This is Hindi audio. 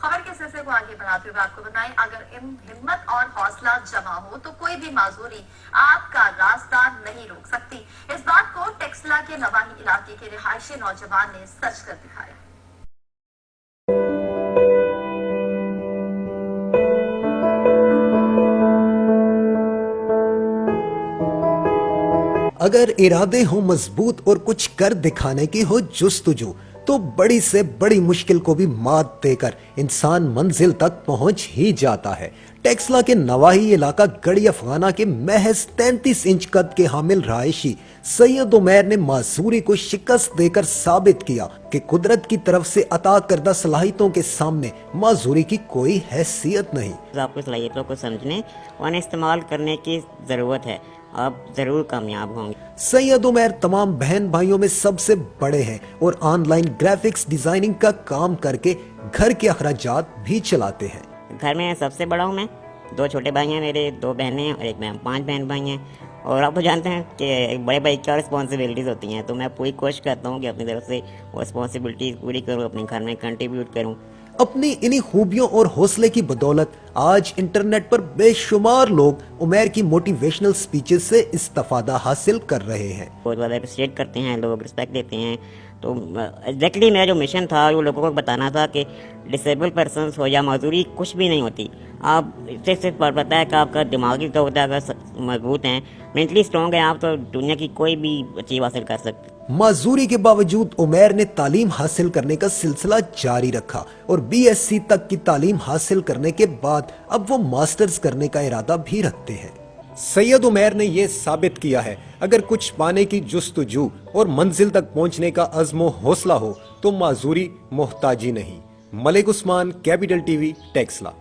खबर के सिलसिले को आगे बढ़ाते हुए आपको बताएं, अगर हिम्मत और हौसला जमा हो तो कोई भी माजूरी आपका रास्ता नहीं रोक सकती। इस बात को टेक्सला के नवाही इलाके के रिहायशी नौजवान ने सच कर दिखाया। अगर इरादे हो मजबूत और कुछ कर दिखाने की हो जुस्तजू, तो बड़ी से बड़ी मुश्किल को भी मात देकर इंसान मंजिल तक पहुंच ही जाता है। टेक्सला के नवाही इलाका गड़ी अफगाना के महज 33 इंच कद के हामिल रहायशी सैयद उमैर ने मासूरी को शिकस्त देकर साबित किया कि कुदरत की तरफ से अता करदा सलाहियतों के सामने माजूरी की कोई हैसियत नहीं। आपको सलाहियतों को समझने और इस्तेमाल करने की जरूरत है, आप जरूर कामयाब होंगे। सैयद उमैर तमाम बहन भाइयों में सबसे बड़े हैं और ऑनलाइन ग्राफिक्स डिजाइनिंग का काम करके घर के अखराजात भी चलाते हैं। घर में सबसे बड़ा हूँ मैं, 2 छोटे भाई हैं मेरे, 2 बहनें हैं और एक मैं, 5 बहन भाई हैं। और आप तो जानते हैं कि एक बड़े भाई क्या रिस्पॉन्सिबिलिटीज़ होती हैं, तो मैं पूरी कोशिश करता हूँ कि अपनी तरफ से वो रिस्पॉन्सिबिलिटीज़ पूरी करूँ, अपने घर में कंट्रीब्यूट करूँ। अपनी इन्हीं खूबियों और हौसले की बदौलत आज इंटरनेट पर बेशुमार लोग उमैर की मोटिवेशनल स्पीचेस से इस्तेफादा हासिल कर रहे हैं। बहुत ज़्यादा अप्रिशिएट करते हैं लोग, रिस्पेक्ट देते हैं। तो एग्जैक्टली मेरा जो मिशन था वो लोगों को बताना था कि डिसेबल पर्सनस हो या माजूरी कुछ भी नहीं होती। आप इससे सिर्फ पता है कि आपका दिमागी तौर पर अगर मजबूत हैं, मेंटली स्ट्रॉन्ग है आप, तो दुनिया की कोई भी अचीव हासिल कर सकते। माजूरी के बावजूद उमैर ने तालीम हासिल करने का सिलसिला जारी रखा और BSc तक की तालीम हासिल करने के बाद अब वो मास्टर्स करने का इरादा भी रखते हैं। सैयद उमैर ने ये साबित किया है, अगर कुछ पाने की जुस्तजू और मंजिल तक पहुंचने का अज़्म हौसला हो तो माजूरी मोहताजी नहीं। Malik Usman, capital TV, Taxila.